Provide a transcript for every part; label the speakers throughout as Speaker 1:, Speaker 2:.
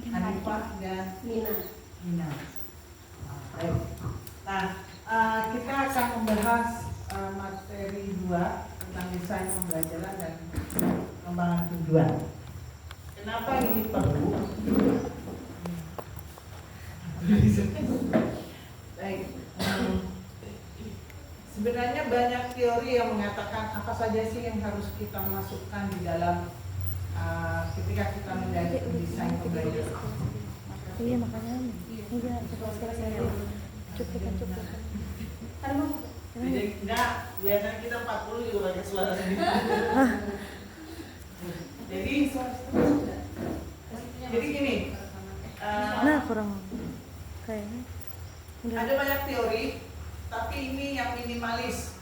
Speaker 1: Hanifah dan
Speaker 2: Mina.
Speaker 1: Baik. Nah, kita akan membahas materi 2 tentang desain pembelajaran dan pengembangan tujuan. Kenapa ini perlu? Baik. Sebenarnya banyak teori yang mengatakan apa saja sih yang harus kita masukkan di dalam ketika kita menjadi pendesain pembelajaran.
Speaker 3: Iya makanya iya sekarang saya cukup.
Speaker 1: Jadi enggak, biasanya kita 40 juga pakai suara sendiri. Jadi gini,
Speaker 3: nah kurang kayaknya
Speaker 1: ada banyak teori, tapi ini yang minimalis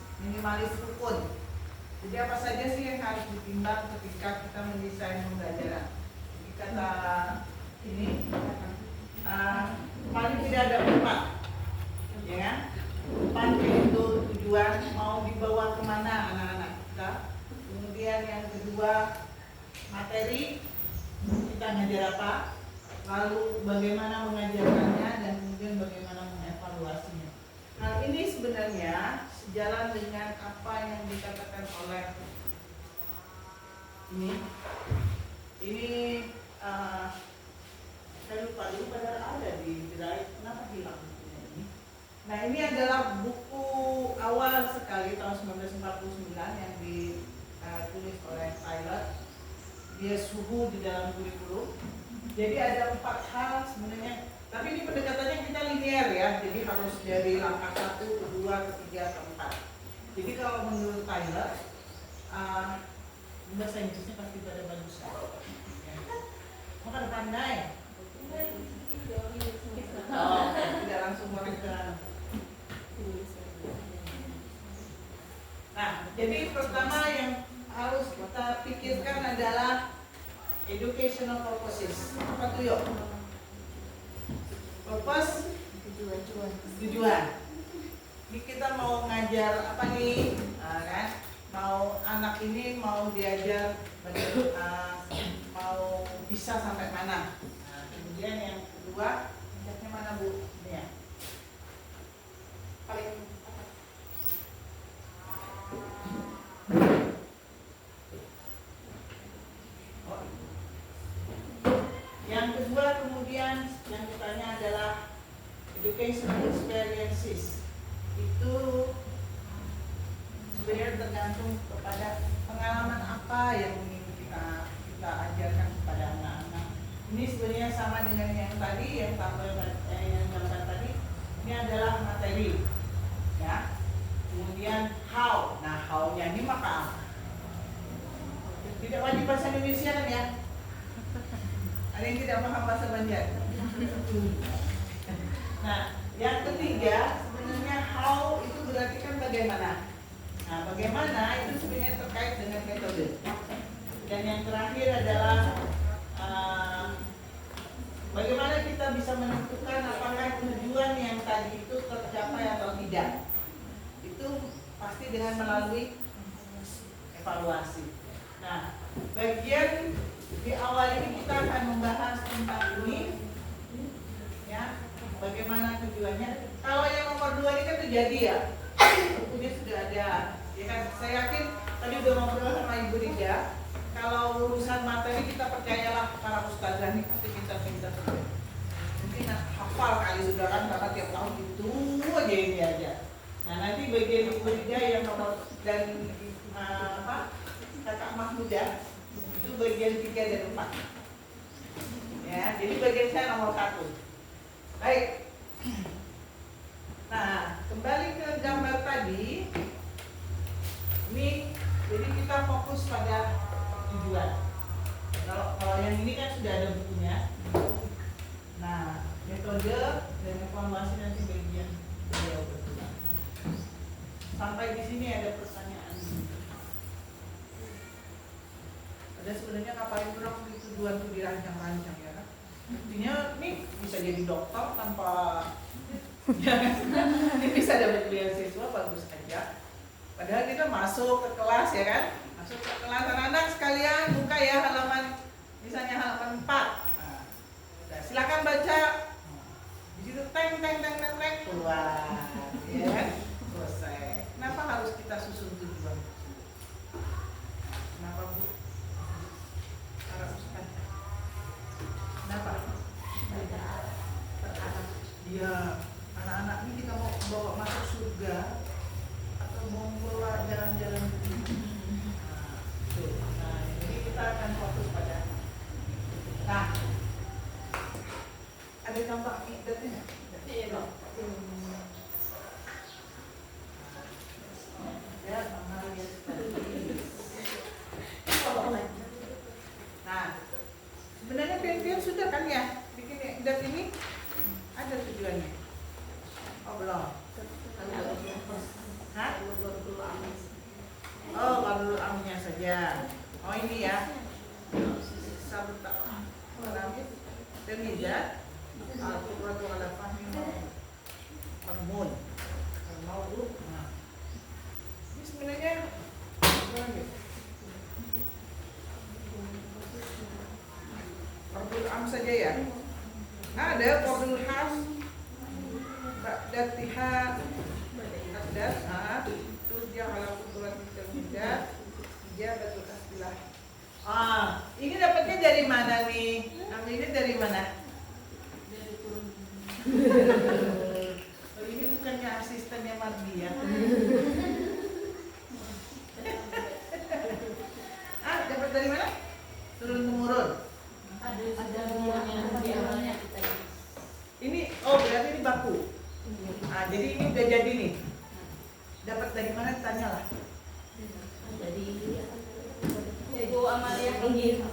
Speaker 1: rukun. Jadi apa saja sih yang harus ditimbang ketika kita mendesain pembelajaran? Jadi kata ini paling tidak ada 4, ya kan? 4 yaitu tujuan, mau dibawa kemana anak-anak kita. Kemudian yang kedua materi, kita ngajar apa, lalu bagaimana mengajarkannya, dan kemudian bagaimana mengevaluasinya. Hal ini sebenarnya sejalan dengan apa yang dikatakan oleh ini saya lupa dulu padahal ada di drive, kenapa hilang bukunya ini. Nah, ini adalah buku awal sekali tahun 1949 yang ditulis oleh Tyler. Dia suhu di dalam kurikulum. Jadi ada 4 hal sebenarnya, tapi ini pendekatannya kita linear ya, jadi harus dari langkah 1, kedua, ketiga, keempat. Jadi kalau menurut Tyler, bahasa Inggrisnya pasti pada bagus ya. Makan pandai. Tidak langsung mereka. Nah, jadi pertama yang harus kita pikirkan adalah educational purposes. Apa tuh yuk? Purpose? Tujuan. Ini kita mau ngajar apa nih? Kan? Mau anak ini mau diajar mau bisa sampai mana? Kemudian yang kedua, tingkatnya mana Bu? Ini ya. Paling yang kedua kemudian yang ditanya adalah educational experiences. Itu sebenarnya tergantung kepada pengalaman apa yang ingin kita ajarkan kepada anak-anak. Ini sebenarnya sama dengan yang tadi, yang gambar tadi. Ini adalah materi, ya. Kemudian how. Nah, how-nya ini maka apa? Tidak wajib bahasa Indonesia kan ya? Ada yang tidak paham bahasa Banjar. Nah, yang ketiga sebenarnya how itu berarti kan bagaimana. Nah, bagaimana itu sebenarnya terkait dengan metode. Dan yang terakhir adalah bagaimana kita bisa menentukan apakah tujuan yang tadi itu tercapai atau tidak. Itu pasti dengan melalui evaluasi. Nah, bagian di awal ini kita akan membahas tentang ini, ya, bagaimana tujuannya. Kalau yang nomor 2 ini kan sudah jadi ya, bukunya sudah ada, ya kan. Saya yakin tadi udah ngobrol sama Ibu Rida. Kalau urusan materi kita percayalah para ustazah ini pasti pintar-pintar. Mungkin hafal kali sudah kan, karena tiap tahun itu aja ini aja. Nah, nanti bagian Ibu Rida yang nomor dan Kakak Mahmudah itu bagian 3 dan 4. Ya, jadi bagian saya nomor 1. Baik. Nah, kembali ke gambar tadi. Ini jadi kita fokus pada tujuan. Kalau yang ini kan sudah ada bukunya. Nah, metode dan evaluasi nanti bagian beliau berdua. Sampai di sini ada pertanyaan. Ada sebenarnya ngapain orang tujuan itu dirancang-rancang ya kan? Artinya ini bisa jadi dokter tanpa ini bisa dapat beasiswa, bagus aja. Padahal kita masuk ke kelas ya kan? Masuk ke kelas anak-anak sekalian buka ya halaman, misalnya halaman 4. Nah, ya anak-anak ini kita mau bawa masuk surga atau mau bawa jalan-jalan begini. Nah, itu. Nah, jadi kita akan fokus pada. Nah, ada contoh ibadatnya? Iya dong. Ya, sama ya. Nah, sebenarnya pian-pian sudah kan ya bikin ibadat ini ada tujuannya. Oh belum. Hah? Oh baru amnya saja. Oh ini ya. Sabta. Malamit. Terlihat. Al-Quran ala fahmi madmun. Al-mawdu. Nah. Ini sebenarnya apa lagi? Fardul am saja ya. Ada fardul khas, ba'datihah, adat, turja ala kuturat termudah, ijabatul asbilah. Ini dapatnya dari mana nih? Ambilnya dari mana? Ini bukannya asistennya Mardia. Dapat dari mana? Turun temurun.
Speaker 2: Ada yang di awalnya kita.
Speaker 1: Ini berarti ini baku. Jadi ini udah jadi nih. Dapat dari mana? Tanyalah.
Speaker 2: Jadi Ibu Amalia Inggil.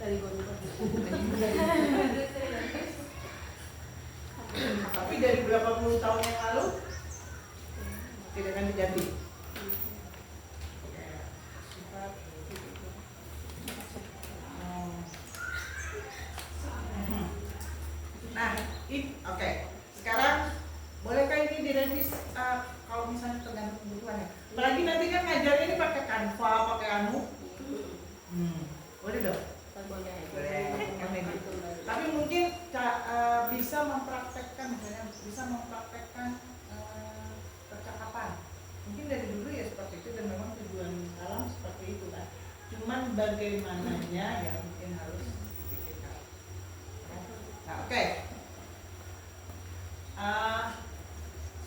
Speaker 2: Dari
Speaker 1: Tapi dari berapa puluh tahun yang lalu tidak akan diganti. Nah, ini oke. Sekarang bolehkah ini direvis kalau misalnya tergantung kebutuhannya? Apalagi nanti kan ngajarnya ini pakai Canva, pakai anu. Boleh dong? Boleh. Tapi mungkin bisa mempraktekkan, misalnya bisa mempraktekkan percakapan. Mungkin dari dulu ya seperti itu dan memang tujuan alam seperti itu kan. Cuman bagaimananya ya mungkin harus dipikirkan. Nah, oke.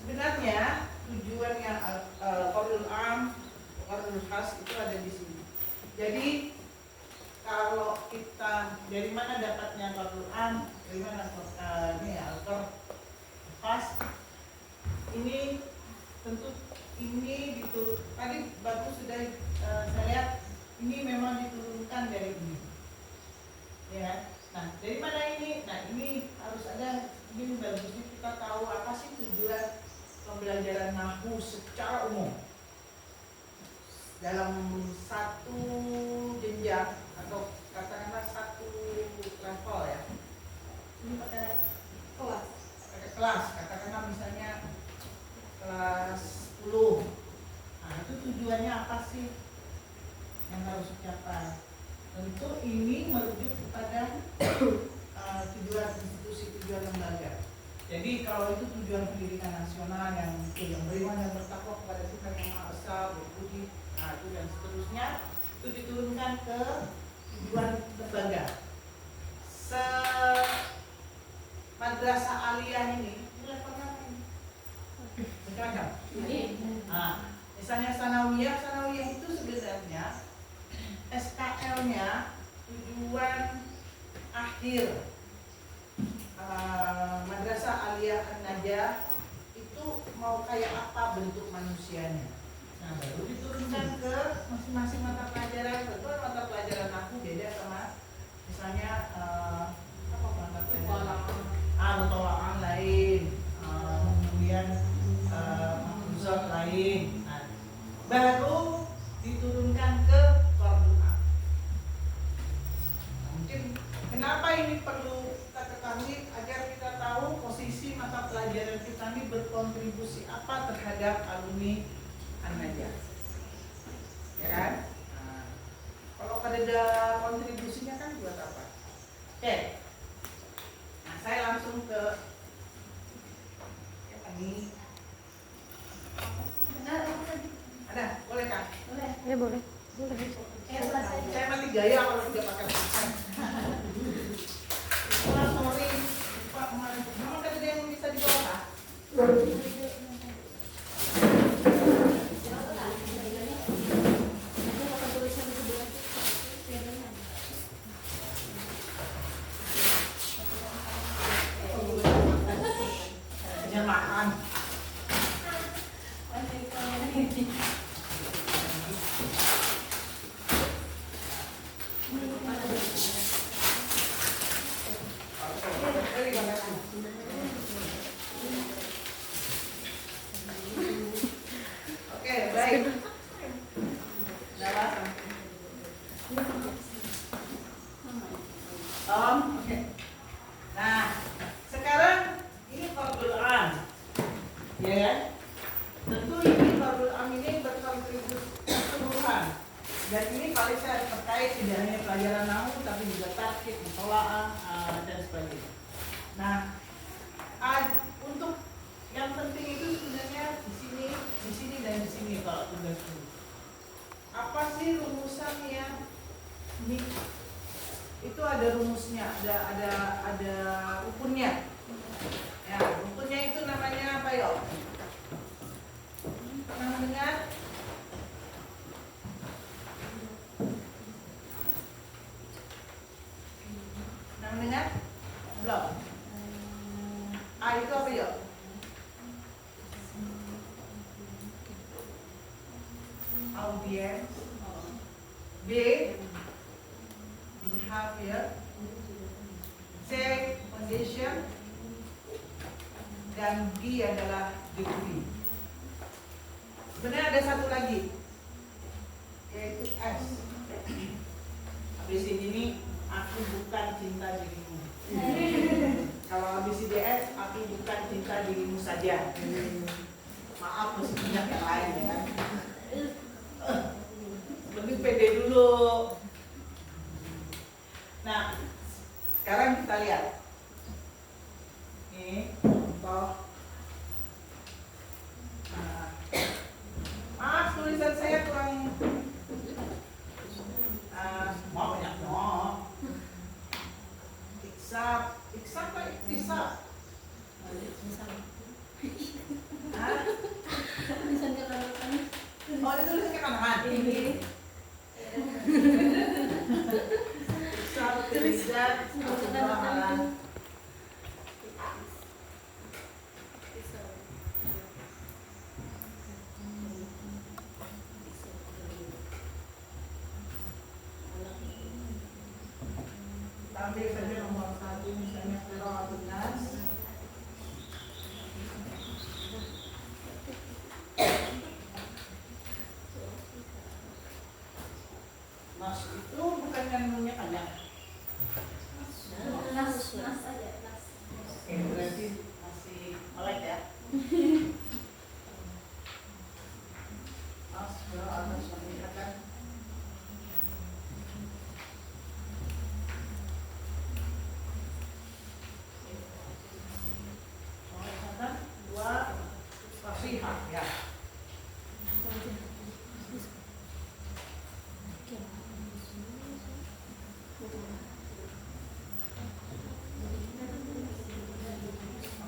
Speaker 1: Sebenarnya tujuannya Fardul am, Fardul khas itu ada di sini. Jadi kalau kita dari mana dapatnya Fardul am, dari mana ini Al-Qur'an khas, ini tentu ini tadi bagus sudah saya lihat ini memang diturunkan dari ini, ya. Nah dari mana ini? Nah ini harus ada, ini bagusnya kita tahu apa sih tujuan pembelajaran nahwu secara umum dalam satu jenjang atau katakanlah satu level ya. Ini pakai kelas, katakanlah misalnya kelas 10. Nah itu tujuannya apa sih yang harus dicapai? Tentu ini merujuk kepada tujuan institusi, tujuan lembaga. Jadi kalau itu tujuan pendidikan nasional yang beriman dan bertakwa kepada Tuhan Yang Maha Esa, berpuji, itu dan seterusnya, itu diturunkan ke tujuan lembaga. Madrasah aliyah ini levelnya apa ini? Macam-macam. Misalnya sanawiyah itu sebenarnya SKL-nya tujuan akhir Madrasah Aliyah An-Najah itu mau kayak apa bentuk manusianya. Nah baru diturunkan ke masing-masing mata pelajaran. Tentu mata pelajaran aku beda sama misalnya apa mata pelajaran mutola'ah lain, kemudian mafruzat lain. Nah, baru diturunkan ke Fardul am. Mungkin kenapa ini perlu kita ketahui agar kita tahu posisi mata pelajaran kita ini berkontribusi apa terhadap alumni An-Najah, ya kan? Nah, kalau ada kontribusinya kan buat apa? Oke. Nah, saya langsung ke ini. Ada, boleh kan?
Speaker 2: boleh.
Speaker 3: Ya boleh.
Speaker 1: Saya mati gaya kalau tidak pakai pulpen. Sorry. Jangan makan. Oke, baik. Dalam. Oke. Nah, sekarang ini Fardul Am. Ya kan? Tentu ini Fardul Am ini berkontribusi keseluruhan. Dan ini paling saya terkait tidak hanya pelajaran nahu tapi juga tarkib, mutolaah dan sebagainya. Nah, untuk yang penting itu sebenarnya di sini dan di sini kalau tugas ini. Apa sih rumusan yang ini? Itu ada rumusnya, ada rukunnya. Ya, rukunnya itu namanya apa yuk? Pernah mendengar? Pernah mendengar? Belum. A itu apa yuk? Audience. B, behavior. C, condition. Dan D adalah degree. Sebenarnya ada satu lagi, yaitu S. Habis ini aku bukan cinta dirimu. Kalau habis DS, aku bukan cinta dirimu saja. Maaf, masih banyak yang lain ya kan. Lebih pede dulu. Nah, sekarang kita lihat. Nih, contoh. Nah, maaf tulisan saya kurang. Mau banyak no. Iksap apa iktisab? Oh, ditulisnya ke kanan. Iksab, iktisab, mutolaah. Ambil saja nomor 1 misalnya Qira'atun Nas. Nas itu bukan yang namanya panjang.
Speaker 2: Nas aja, nas.
Speaker 1: Oke, berarti masih melek ya. Nas Qira'atun Sahihatan. Dua fasihah ya.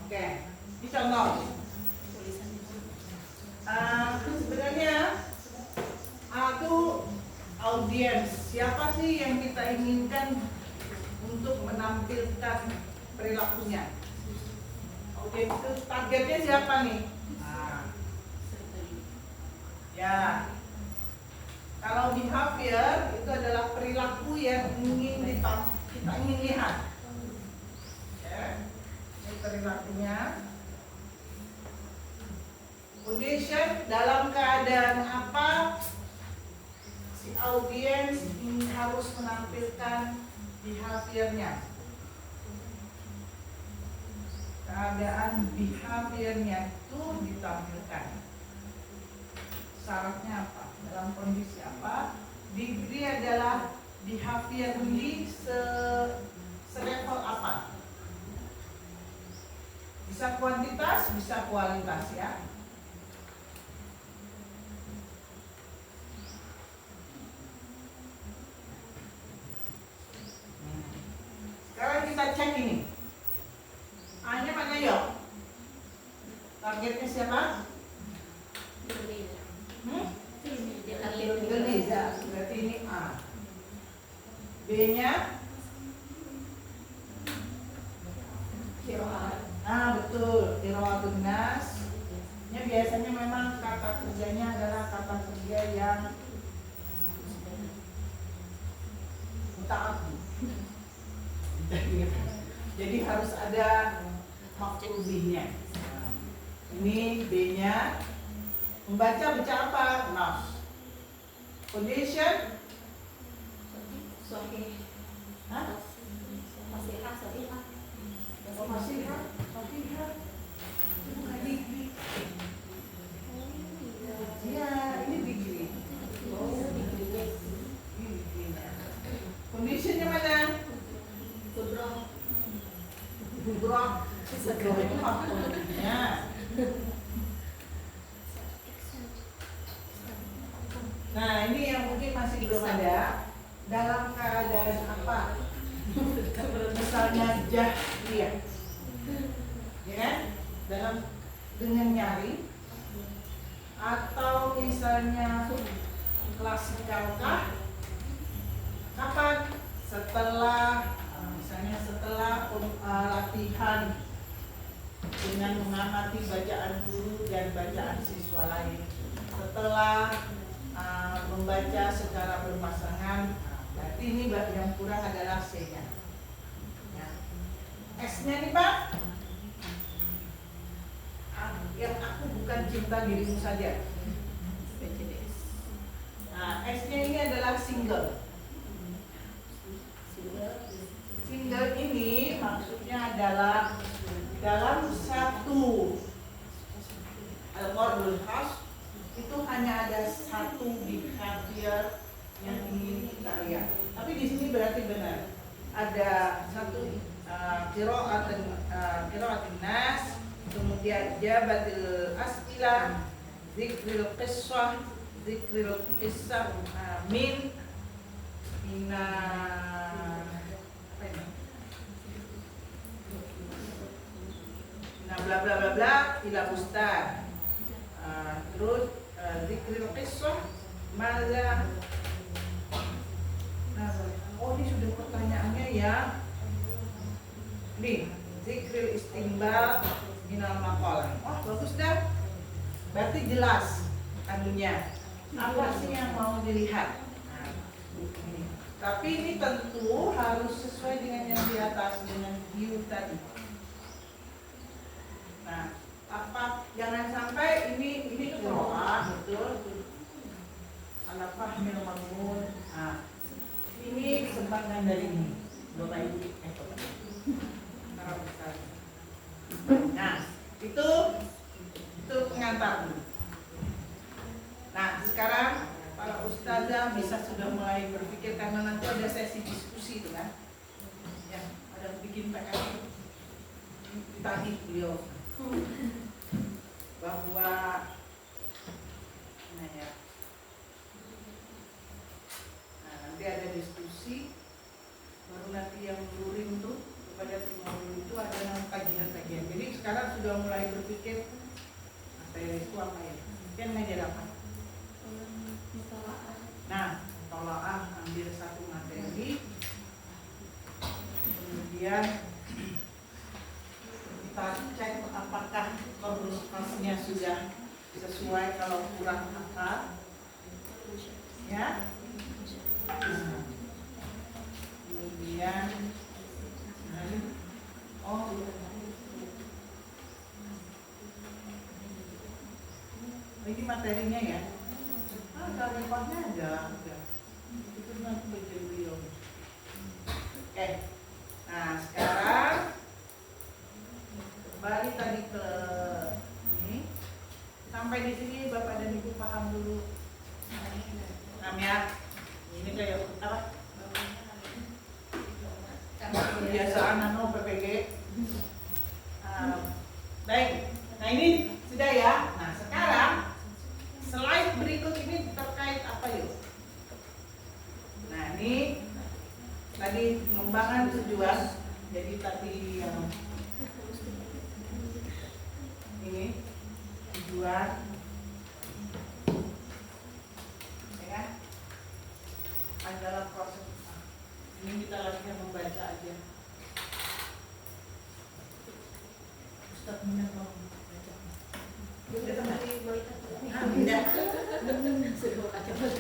Speaker 1: Oke, ini contoh. Sebenarnya aku audiens. Siapa sih yang kita inginkan untuk menampilkan perilakunya? Audiens itu targetnya siapa nih? Nah, ya. Kalau behavior itu adalah perilaku yang kita ingin lihat. Ya. Ini perilakunya. Condition, dalam keadaan apa si audiens ini harus menampilkan behaviornya. Keadaan behaviornya itu ditampilkan. Syaratnya apa? Dalam kondisi apa? Degree adalah behaviorly selevel apa? Bisa kuantitas, bisa kualitas ya. Sekarang kita cek ini. A-nya mana yuk? B-nya nah betul, qiraatun nas. Ini biasanya memang kata kerjanya adalah kata kerja yang mutaati. Jadi harus ada maf'ul bihnya. Nah, ini B-nya. Membaca apa? Nas. Condition
Speaker 2: Sahih.
Speaker 1: Hah?
Speaker 2: Masihah, sahihah.
Speaker 1: Oh, masih kan? Bukan dikri. Ya, ini dikri. Ini dikrinya. Conditionnya mana?
Speaker 2: Kubroh.
Speaker 1: Bubrok. Bubrok itu maksudnya. Nah, ini yang mungkin masih belum ada. Dalam keadaan apa? Misalnya jahriyah, ya kan? Dalam dengan nyari, atau misalnya klasikalkah? Kapan? Setelah, misalnya setelah latihan dengan mengamati bacaan guru dan bacaan siswa lain. Setelah membaca secara berpasangan, berarti ini yang kurang adalah C-nya. Ya. S-nya nih Pak, yang aku bukan cinta dirimu saja. Nah, S-nya ini adalah single. Single ini maksudnya adalah dalam satu al-qardul khas itu hanya ada satu behavior yang ingin kita lihat. Tapi di sini berarti benar ada satu qiraatin nas, kemudian jabatil as'ilah, zikril qissah, min bla bla bla bla ila ustad. Terus zikril qissah maza. Nah, oh ini sudah pertanyaannya ya. Nih, zikril istinbat minal maqalah. Wah, bagus dah. Berarti jelas anunya. Apa sih yang mau dilihat? Nah, ini. Tapi ini tentu harus sesuai dengan yang di atas, dengan view tadi. Nah, apa jangan sampai ini qiraah betul. Ala fahmil mazmun. Nah, ini dikembangkan dari ini. Bapak Ibu Nah, itu pengantar dulu. Nah, sekarang para ustazah bisa sudah mulai berpikir karena nanti ada sesi diskusi itu kan. Ya, ada bikin PR tadi beliau bahwa nanti ada diskusi, baru nanti yang luring tuh kepada tim luring itu ada kajian-kajian. Jadi sekarang sudah mulai berpikir materi itu apa ya? Kan ngajar apa? Nah, tolaah ambil satu materi, kemudian kita cek apakah komunikasinya sudah sesuai, kalau kurang apa ya. Kemudian ini materinya ya. Tarifahnya ada. Itu nanti bagian beliau. Oke. Nah, sekarang kembali tadi ke ini. Sampai di sini Bapak dan Ibu paham dulu. Paham ya? Ini kayak apa? Kebiasaan PPG. Baik. Nah, ini sudah ya. Nah, sekarang slide berikut ini terkait apa yuk? Nah, ini tadi pengembangan tujuan. Jadi tadi yang ini tujuan, ya, adalah proses Ini kita latihan membaca aja. Ustaz minat mau baca.
Speaker 2: Dia dari malaikat.
Speaker 1: Tidak.
Speaker 2: Sudah baca balik.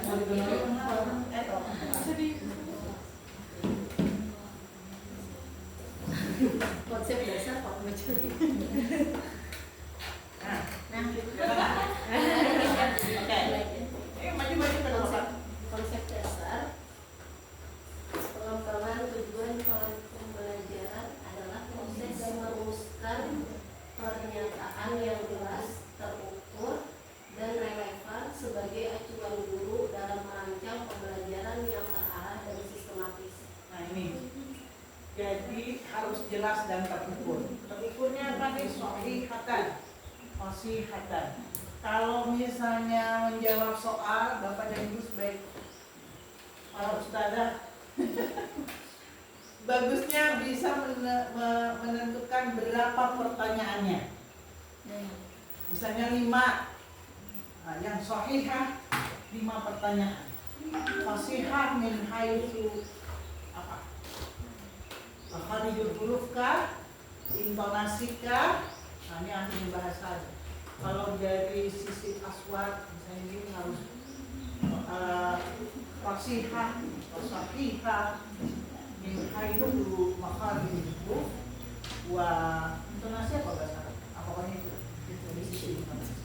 Speaker 1: Mau didonorin sedih.
Speaker 2: Konsep dasar Pak baca.
Speaker 1: Nah, oke. Maju-maju ke depan.
Speaker 2: Konsep dasar pengetahuan tujuan pembelajaran adalah proses merumuskan pernyataan yang jelas, terukur, dan relevan sebagai acuan guru dalam merancang pembelajaran yang terarah dan sistematis.
Speaker 1: Nah ini, jadi harus jelas dan terukur. Terukurnya apa nih? Shahihatan. Kalau misalnya menjawab soal, Bapak dan Ibu sebaik para ustazah, bagusnya bisa menentukan berapa pertanyaannya. Misalnya 5. Nah, yang shahihah 5 pertanyaan. Fasihah min haitsu apa? Makharijul huruf kah? Intonasi kah? Nah, ini ahli bahasa. Kalau dari sisi aswad, misalnya ini harus fasihah, fasihah min haitsu makharijul huruf wa intonasi apa bahasa? Apakah itu? Dari sisi intonasi.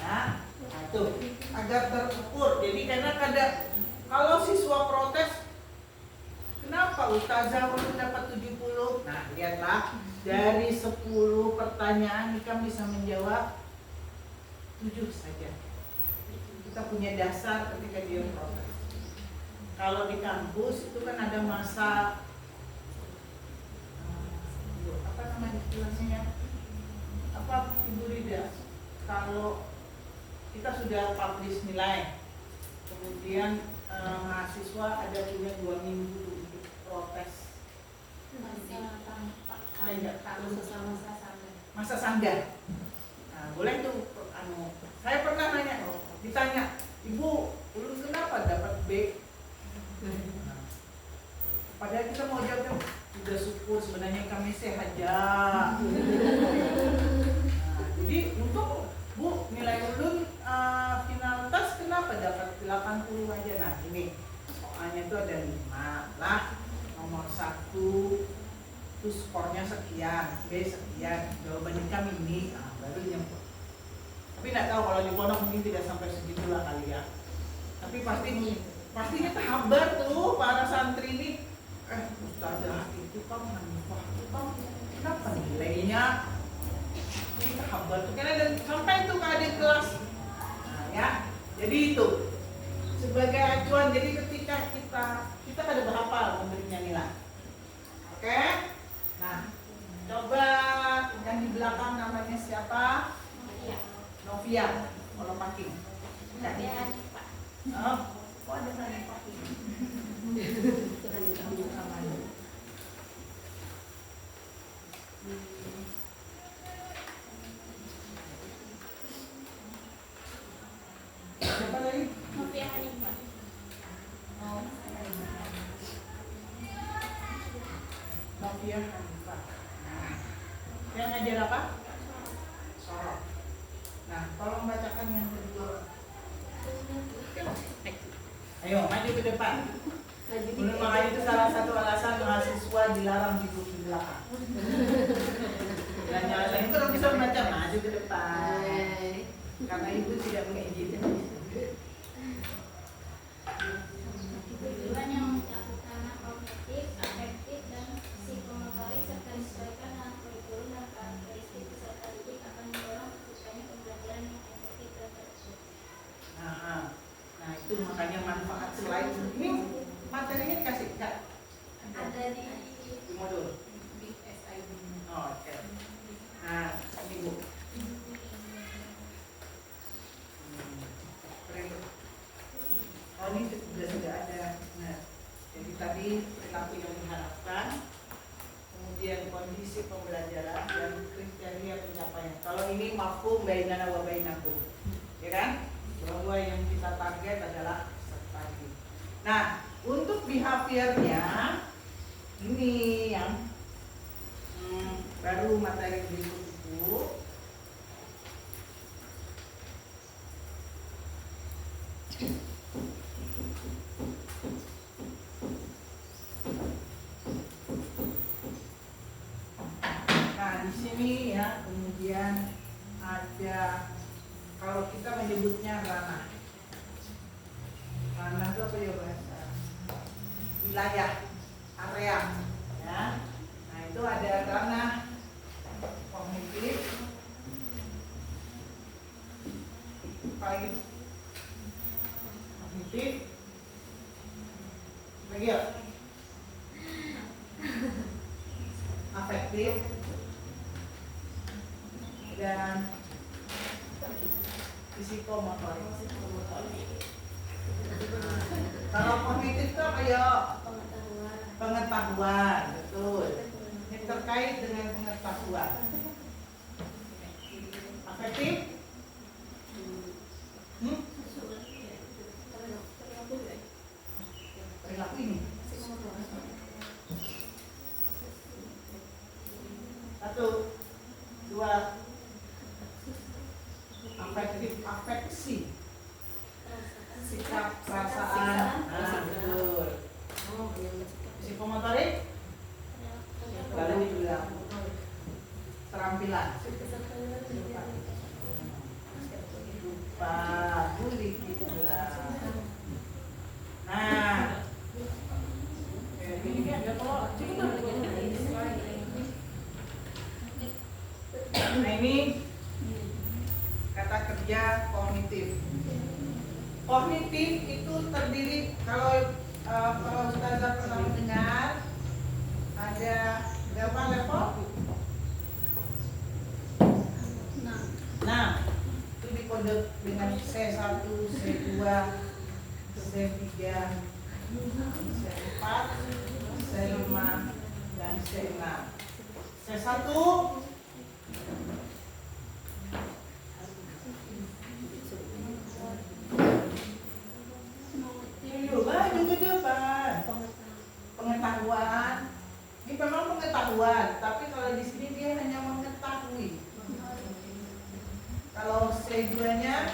Speaker 1: Nah, itu agar terukur. Jadi karena kalau siswa protes, kenapa ustazah baru dapat 70? Nah, lihatlah dari 10 pertanyaan Ika bisa menjawab 7 saja. Kita punya dasar ketika dia protes. Kalau di kampus itu kan ada masa apa namanya istilahnya? Apa Ibu Rida? Kalau kita sudah publish nilai, kemudian mahasiswa ada punya 2 minggu untuk protes. Masa sanggah. Nah, boleh tuh saya pernah ditanya, Ibu, ulun kenapa dapat B? Nah, padahal kita mau jawabnya sudah syukur sebenarnya kami sehat aja. Nah, jadi untuk Bu, nilai ulun final tes kenapa dapat 80 aja? Nah ini soalnya itu ada 5 lah. Nomor 1 itu skornya sekian, B sekian, jawabannya kami ini, baru nyemput. Tapi nggak tahu kalau di pondok mungkin tidak sampai segitulah kali ya. Tapi pastinya terhambat tuh para santri ini. Ustazah itu kan kenapa nilainya ini terhambat tuh karena sampai tuh ke adik kelas. Nah ya, jadi itu sebagai acuan. Jadi ketika kita pada berhafal memberinya nilai. Oke? Nah, coba yang di belakang namanya siapa? Novia. Kalau pakai. Oh, kok ada yang pakai? Siapa tadi?
Speaker 2: Novia Hanifah.
Speaker 1: Novia Hanifah. Yang ngajar apa? Sorok. Nah, tolong bacakan yang kedua. Ayo, maju ke depan. Makanya itu salah satu alasan mahasiswa dilarang duduk di belakang. Dan yang lain itu kalau bisa membaca, maju ke depan. Karena ibu tidak mengizinkan.
Speaker 2: Tujuan yang melakukan kognitif, afektif, dan psikomotorik serta disesuaikan dengan kurikulum dan karakteristik peserta didik akan mendorong tercapainya pembelajaran yang efektif dan terukur.
Speaker 1: Nah itu makanya manfaat selain ini materinya dikasih enggak?
Speaker 2: Ada di
Speaker 1: modul.
Speaker 2: SID.
Speaker 1: Oh, oke. Nah, ini Bu. Oh ini sudah ada. Nah, jadi tadi perilaku yang diharapkan, kemudian kondisi pembelajaran dan kriteria pencapaian. Kalau ini mafhum bainana wa bainakum, ya kan? Bahwa yang kita target adalah peserta didik. Nah, untuk behaviornya ini yang baru materi berikut itu. Nah, di sini ya, kemudian ada, kalau kita menyebutnya ranah. Ranah itu apa ya bahasa? Wilayah, area, ya. Nah, itu ada ranah kognitif, kognitif, lagi ya, afektif, dan psikomotorik. Kalau kognitif itu apa ya? Pengetahuan, betul. Ini terkait dengan pengetahuan. Afektif? Perilaku ini. Satu, dua. Afektif, afeksi. Sikap, perasaan. Nah, betul. Psikomotorik? Baru dibilang keterampilan. Lupa, boleh dibilang. Nah, ini ada kok. Nah, ini kata kerja kognitif. Kognitif itu terdiri, kalau Ustazah pernah mendengar, ada berapa level? 6. Itu dikode dengan C1, C2, C3, C4, C5, dan C6. C1 maju ke depan. Pengetahuan. Ini memang pengetahuan, tapi kalau di sini dia hanya mengetahui. Kalau C2-nya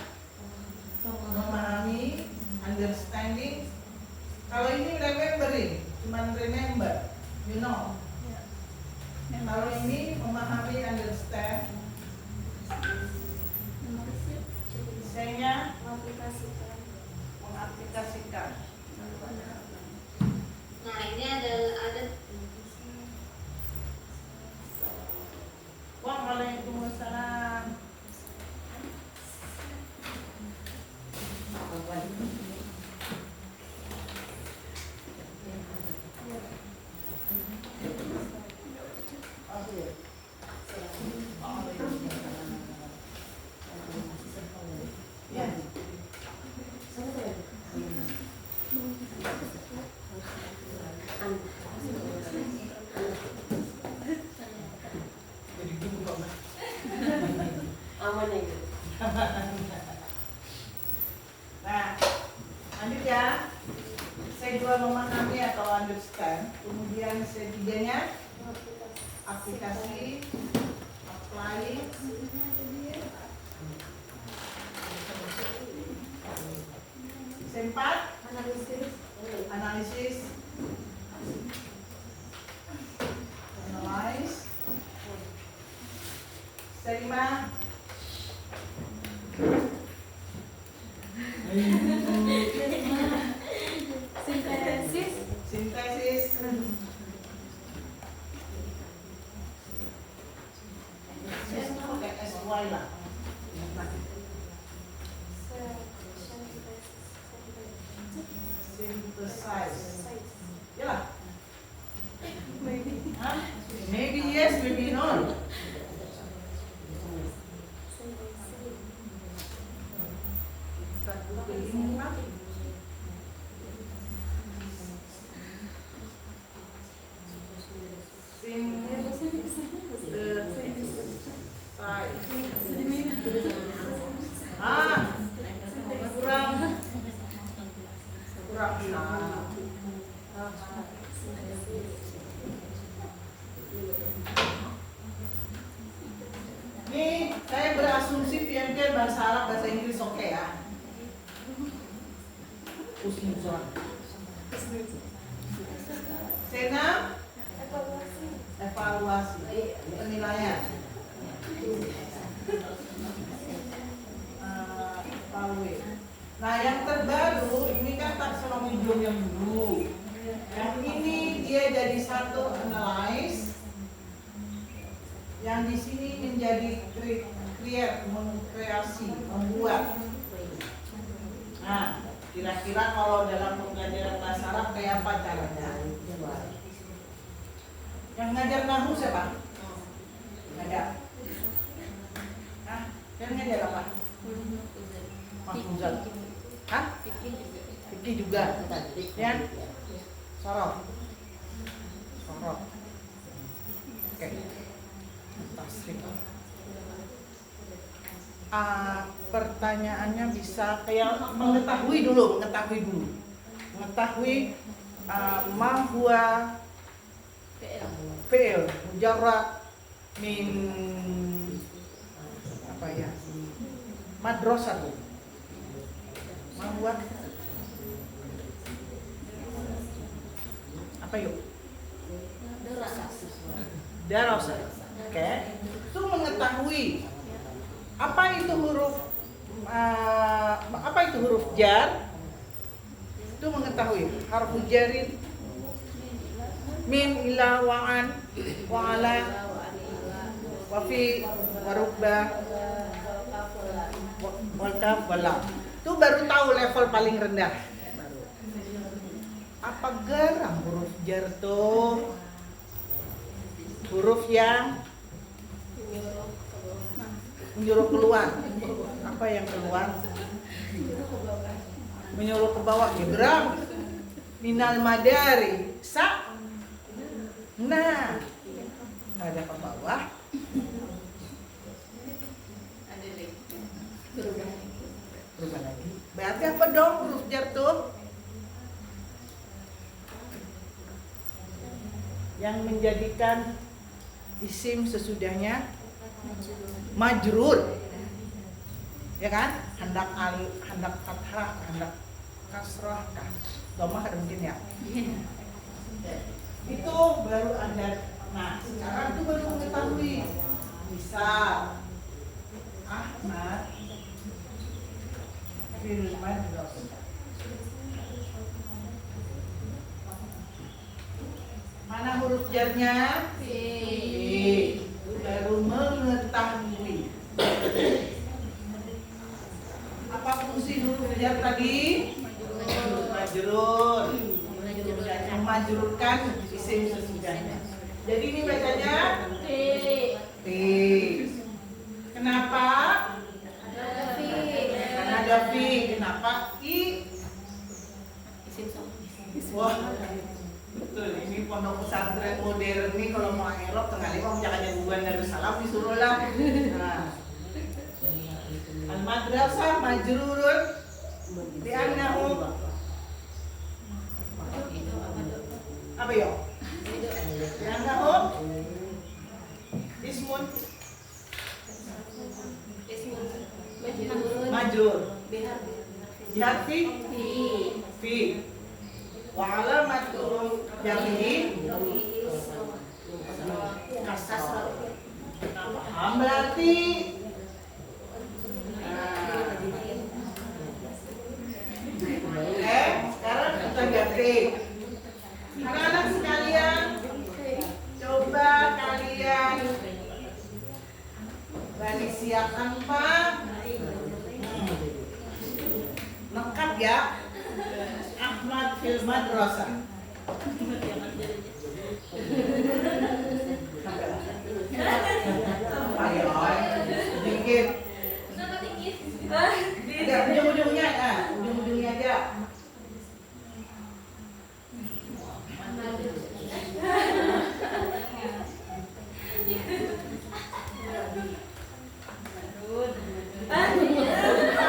Speaker 1: memahami, understanding. Kalau ini remembering, cuman remember, you know. Kalau ini memahami, understand. C-nya mengaplikasikan.
Speaker 2: Nah, ini ada
Speaker 1: Waalaikumsalam. Nah, lanjut ya. C2 memahami atau understand. Kemudian C3-nya aplikasi, applying. C4 analisis, analyze. C5 sintesis. Pakai SY lah. Synthesize. Yalah. Huh? Maybe yes, maybe no. Kurang Nih, saya berasumsi PMK bahasa Arab, bahasa Inggris oke ya. Usnuzon. Senam, evaluasi, penilaian. Evaluate. Nah, yang terbaru ini kan taksonomi Bloom yang dulu. Yang ini dia jadi satu analyze. Yang di sini menjadi create, mengkreasi, membuat. Nah, kira-kira kalau dalam pembelajaran bahasa Arab kayak apa caranya? Yang ngajar nahu siapa? Ngajar. Hah? Yang ngajar apa? Mahfuzat. Hah? Fikih juga. Ya? Sorok. Sorok. Oke. Tasrif. Pertanyaannya bisa kayak mengetahui dulu. Mengetahui ma huwa fi'il mujarrad min apa ya? Madrasah tuh. Ma huwa apa yuk? Darasa. Oke. Itu mengetahui apa itu huruf jar? Itu mengetahui harfu jarin min ila wa an wa ala wa fi wa rubba wal kaf wal lam. Itu baru tahu level paling rendah. Apa garang huruf jar tuh? Huruf yang menyuruh keluar. Apa yang keluar? Menyuruh ke bawah. Gerak. Minal madari. Sa. Nah. Ada ke bawah. Berubah lagi. Berarti apa dong huruf jar tuh? Yang menjadikan isim sesudahnya majrur, ya kan? Hendak fathah, hendak kasrah, domah ada mungkin ya. Itu baru ada. Nah, sekarang itu baru mengetahui. Misal Ahmad fil madrasah. Mana huruf jarnya? Fi. Baru mengetahui. Apa fungsi huruf jar tadi? Majrur. Memajrurkan isim sesudahnya. Jadi ini bacanya Fi. Kenapa? Karena ada Fi. Kenapa I? Wah. Betul, ini pondok pesantren modern nih kalau mau elok tengah lima jangan jagoan Darussalam disuruh lah. Nah, al madrasah majrurun bi annahu apa ya? Bi annahu ismun majrur biharfi fi wa alamatul jarhi kasrah. Paham berarti? Sekarang kita ganti. Anak-anak sekalian, coba kalian balik siapkan Pak. Lengkap ya. Ahmad fil madrasah. Ayo, sedikit. Ada ujung-ujungnya, ujung-ujungnya aja.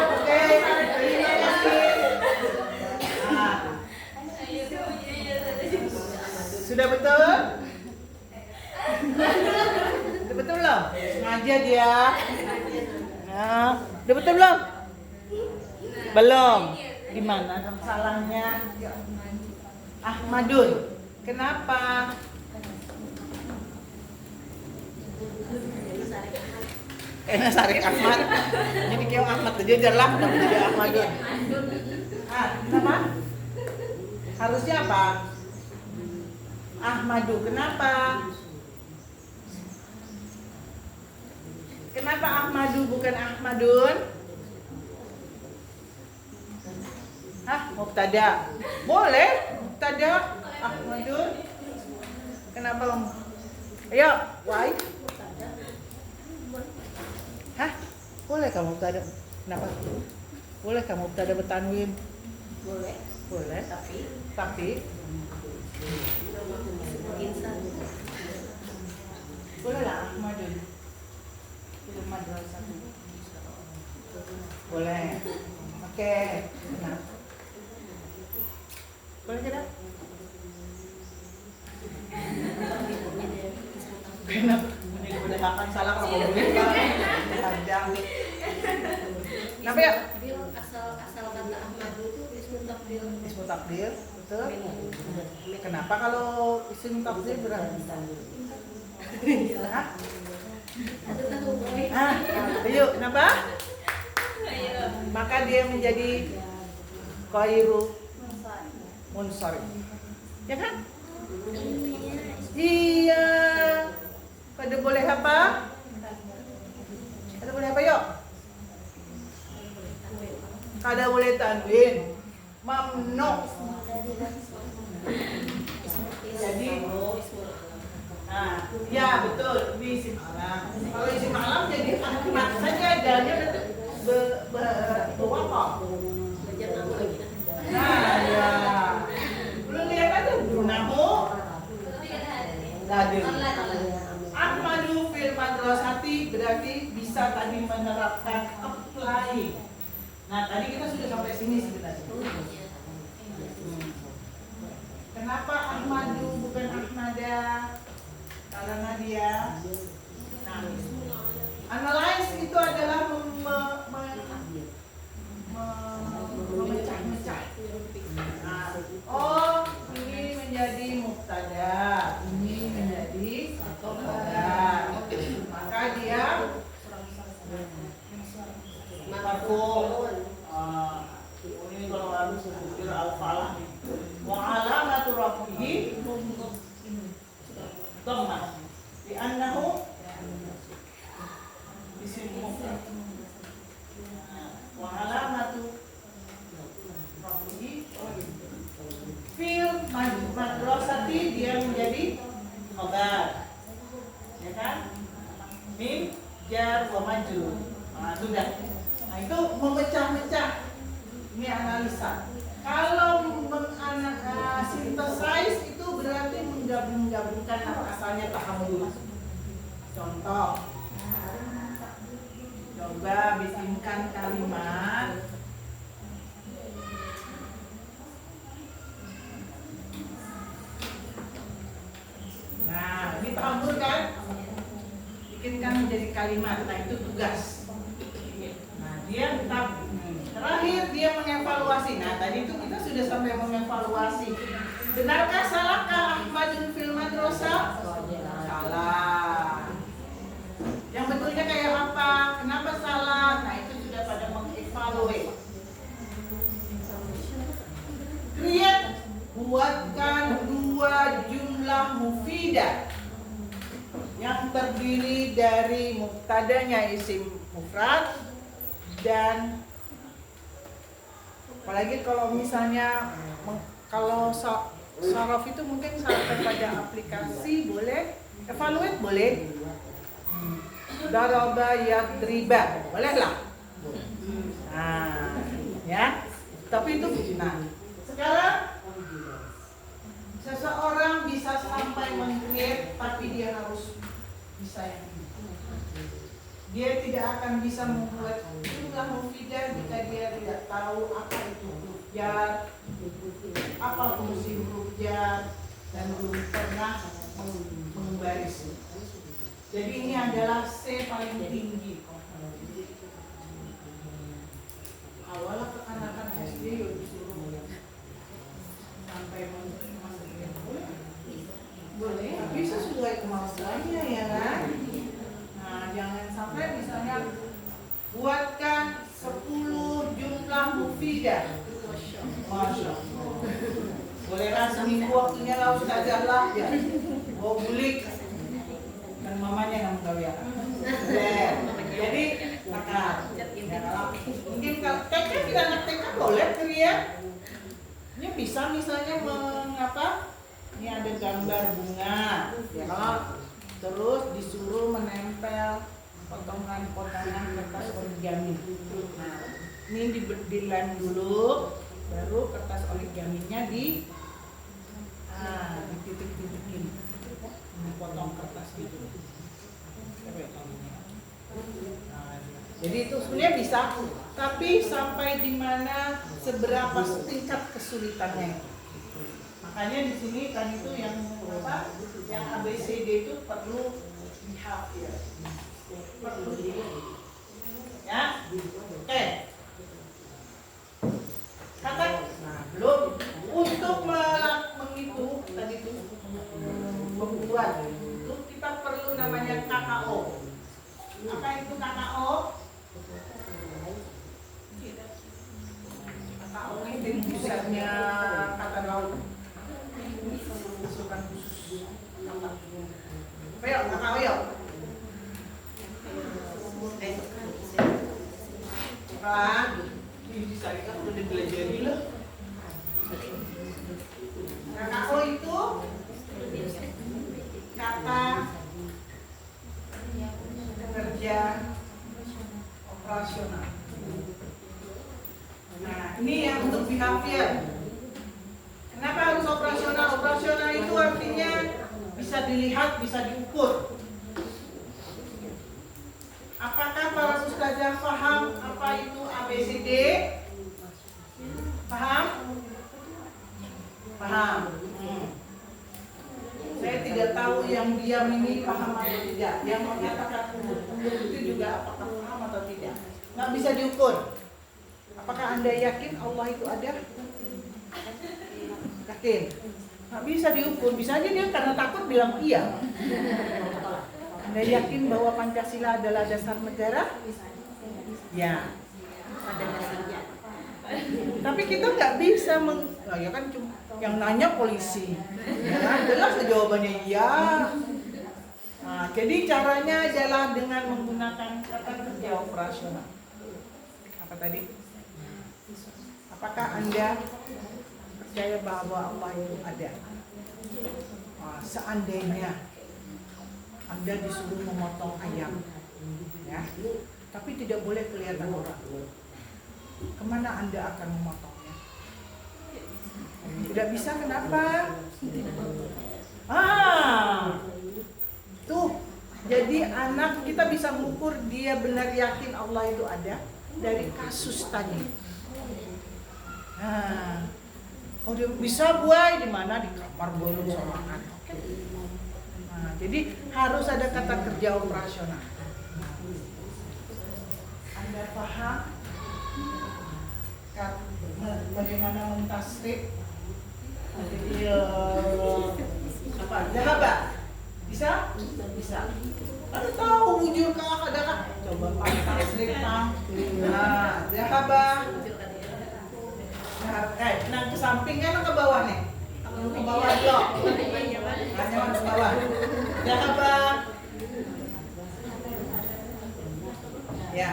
Speaker 1: Oke, terima kasih. Nah, Sudah betul? Udah betul belum? Sengaja dia. Nah, udah betul belum? Belum. Gimana dong salahnya? Ahmadun. Kenapa? Enak Sarik Ahmad. Jadi kau Ahmad aja jelas udah menjadi Ahmadun. Kenapa? Harusnya apa? Ahmadu. Kenapa? Kenapa Ahmadu bukan Ahmadun? Mubtada. Boleh mubtada Ahmadun. Kenapa? Ayo, why? Boleh kamu mubtada? Kenapa? Boleh kamu mubtada bertanwin?
Speaker 4: Boleh.
Speaker 1: Boleh. Tapi boleh lah Ahmadun. Film madrasah. Boleh. Oke. Nah. Boleh tidak? Kenapa? Udah akan salah kalau boleh. Panjang. Kenapa ya?
Speaker 4: Asal kata Ahmadu itu ismu takdir.
Speaker 1: Betul. Kenapa kalau isim takdir berarti? Ayo, kenapa? Maka dia menjadi khairu munsharif. Ya kan? Iya. Pada boleh apa? Pada boleh apa yuk? Kada boleh tanwin. Mamnu. Jadi ya betul, ini isim alam. Kalau isim alam jadi akmat saja dalnya berwakaf. Ya. Belum lihat aja gunamu. Ladir. Ahmadu fil madrasati berarti bisa tadi menerapkan apply. Nah, tadi kita sudah sampai sini sebenarnya. Kenapa Ahmadu bukan Ahmada? Karena dia analyze itu adalah memecah-mecah. Ini menjadi mubtada, ini menjadi khabar. Maka dia marfu'. Ini kalau harus berpikir al-falah. Wa alamatu rafihi dhammah. Li'annahu isim mufrad. Wa alamatu rafihi fil madrasati dia menjadi khabar. Ya kan? Mim jar wa majrur. Sudah. Nah, itu memecah-mecah. Ini analisa. Kalau synthesize itu berarti menggabungkan asalnya tahammul. Contoh. Coba bikinkan kalimat. Nah, ini tahammul kan? Bikinkan menjadi kalimat. Nah, itu tugas. Dia tetap terakhir dia mengevaluasi. Nah, tadi itu kita sudah sampai mengevaluasi. Benarkah salahkah Ahmadun fil madrasah? Salah. Yang betulnya kayak apa? Kenapa salah? Nah, itu sudah pada mengevaluasi. Buatkan dua jumlah mufidah yang terdiri dari mubtadanya isim mufrad dan apalagi kalau misalnya kalau saraf itu mungkin sampai pada aplikasi boleh, evaluate boleh, daraba yadriba boleh lah. Nah, ya. Tapi itu nah, sekarang seseorang bisa sampai meng-create tapi dia harus bisa yang ini. Dia tidak akan bisa membuat jumlah mufidah jika dia tidak tahu apa itu huruf jar, apa fungsi huruf jar, dan belum pernah membaris. Jadi ini adalah C paling tinggi. Awalah kekanakan SD yuk disuruh sampai boleh, tapi sesuai kemampuannya ya kan. Nah, jangan sampai misalnya buatkan 10 jumlah mufidah. Masya Allah. Bolehlah seminggu waktunya lah ustazah lah ya. Bawa bulik dan mamanya yang menggawian. Jadi kakak. Mungkin kalau TK tidak anak TK boleh ya. Ini bisa misalnya mengapa? Ini ada gambar bunga, ya kalau terus disuruh menempel potongan-potongan kertas origami. Nah, ini dilem dulu, baru kertas origaminya dititik-titikin, potong kertas gitu. Nah, jadi itu sebenarnya bisa, tapi sampai di mana seberapa tingkat kesulitannya. Makanya di sini kan itu yang apa? Yang ABCD itu perlu dihafal. Perlu ya. Oke. Kata belum untuk menghitung tadi itu membuat itu kita perlu namanya KKO. Apa itu KKO? KKO ini besarnya kata laut. Masukan khusus. Ayo, kakak ayo. Kakak, ini saya kan udah belajarin loh. KKO itu kata kerja operasional. Nah, ini yang untuk behavior. Kenapa harus operasional? Operasional itu artinya bisa dilihat, bisa diukur. Apakah para ustazah paham apa itu ABCD? Paham? Paham. Saya tidak tahu yang diam ini paham atau tidak. Yang mengatakan itu juga apakah paham atau tidak. Nggak bisa diukur. Apakah Anda yakin Allah itu ada? Yakin? Nggak bisa diukur, bisa aja dia karena takut bilang iya. Anda yakin bahwa Pancasila adalah dasar negara? Ya.
Speaker 4: Pada dasarnya.
Speaker 1: Tapi kita nggak bisa ya kan cuma yang nanya polisi. Ya kan? Jelas jawabannya iya. Nah, jadi caranya adalah dengan menggunakan kata kerja operasional. Apa tadi? Apakah Anda percaya bahwa Allah itu ada? Nah, seandainya Anda disuruh memotong ayam, ya, tapi tidak boleh kelihatan orang, kemana Anda akan memotongnya? Tidak bisa, kenapa? Tuh, jadi anak kita bisa mengukur dia benar yakin Allah itu ada dari kasus tadi. Nah, oh dia bisa buai di mana? Di kamar bolong sama anak. Nah, jadi harus ada kata kerja operasional. Anda paham bagaimana mentasrik? Apa? Zahaba? Bisa? Bisa. Anda tahu bujur kah? Ada kah? Coba tasrik pang. Nah, zahaba. Nah ke samping kan ke bawah nih. Ke bawah dulu. Jangan ke bawah. Zahaba. Ya.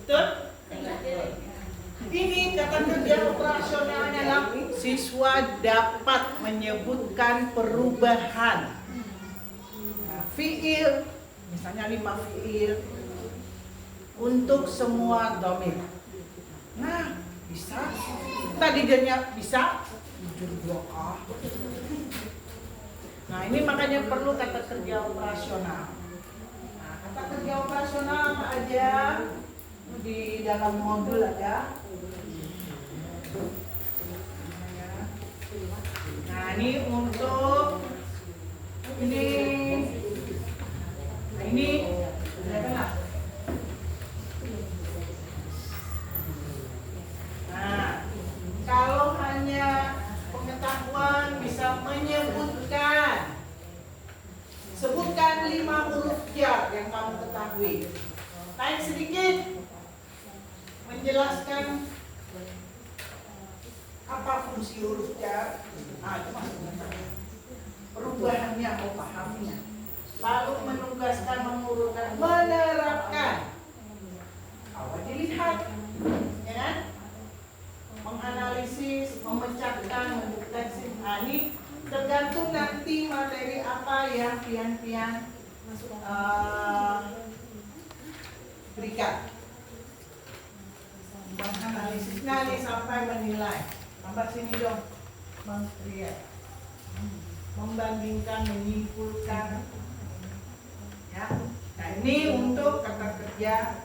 Speaker 1: Betul? Ini kata kerja operasionalnya lah. Siswa dapat menyebutkan perubahan fiil, misalnya 5 fiil untuk semua dhamir. Nah, bisa. Tadi dia bisa. Nah, ini makanya perlu kata kerja operasional. aja di dalam modul ada. Nah ini untuk ini, nah ini kelihatan nggak? Nah kalau hanya pengetahuan bisa sebutkan 5 huruf jar yang kamu ketahui. Lain sedikit menjelaskan apa fungsi huruf jar. Itu masuk pengetahuan. Perubahannya, pahamnya. Lalu menugaskan, mengurutkan, menerapkan. Awal dilihat, ya kan? Menganalisis, memecahkan, mendeteksi. Ini tergantung nanti materi apa yang pian-pian berikan. Menganalisisnya nih sampai menilai. Gambar sini dong, membandingkan, menyimpulkan. Ya, nah ini untuk kata kerja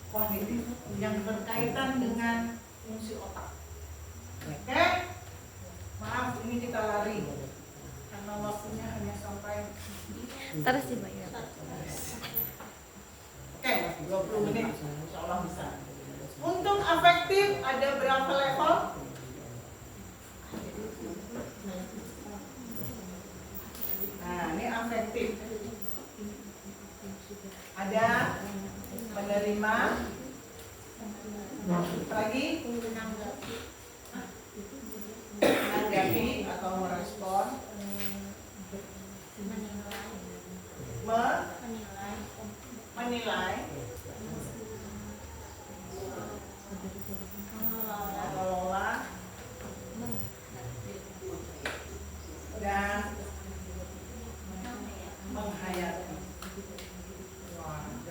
Speaker 1: kognitif yang berkaitan dengan fungsi otak. Oke? Maaf, ini kita lari karena waktunya hanya sampai
Speaker 3: Terus sih Mbak ya.
Speaker 1: Oke, 20 menit insyaallah bisa. Untuk afektif ada berapa level? Nah, ini afektif. Ada menerima, lagi menanggapi atau merespon, menilai, mengelola, dan menghayati.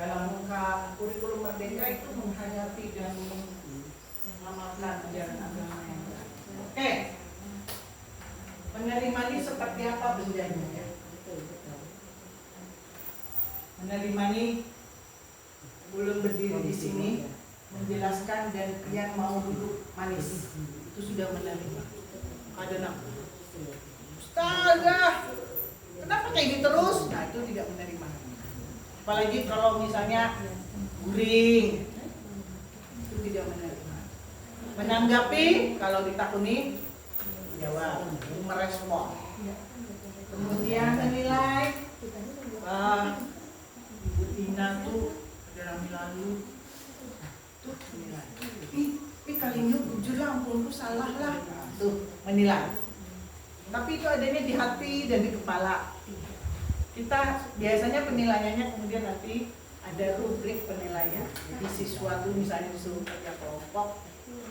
Speaker 1: Dalam muka kurikulum Merdeka itu menghayati dan mengamalkan ajaran agama yang benar. Oke, menerima ini seperti apa bentuknya? Menerima ini belum berdiri di sini menjelaskan dan yang mau duduk manis itu sudah menerima. Kadang Ustazah, kenapa kayak gitu terus? Nah itu tidak menerima. Apalagi kalau misalnya guring, itu tidak menerima. Menanggapi, kalau ditakuni jawab, merespon. Kemudian menilai, Ibu Tina tuh dalam lalu tuh menilai. Ini kali ini jujur lah, ampunku salah lah. Tuh menilai. Tapi itu adanya di hati dan di kepala. Kita biasanya penilaiannya kemudian nanti ada rubrik penilaian. Jadi siswa tuh misalnya disuruh kerja kelompok,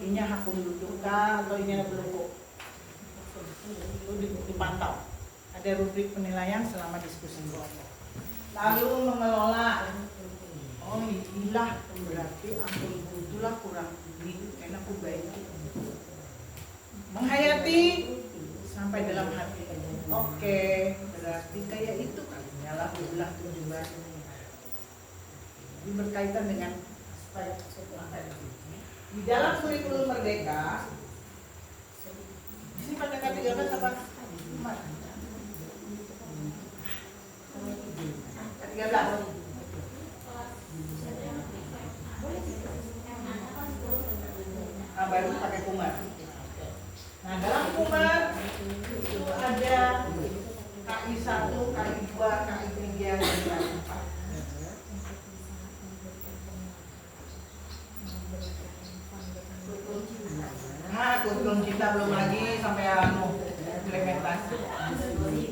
Speaker 1: ini hakun duduka atau ini belum itu dipantau. Ada rubrik penilaian selama diskusi kelompok. Lalu mengelola. Oh inilah berarti ampun itulah kurang ini, enak baik. Menghayati sampai dalam hati. Oke, berarti kayak itu kalinya lah ulah tujuan. Ini berkaitan dengan aspek tadi. Di dalam kurikulum Merdeka, ini pada K13 apa? 13. Nah, baru pakai kumar. Nah, dalam kumar itu ada KI 1, KI 2, KI 3, dan KI 4. Nah, kurikulum kita belum lagi sampai implementasi.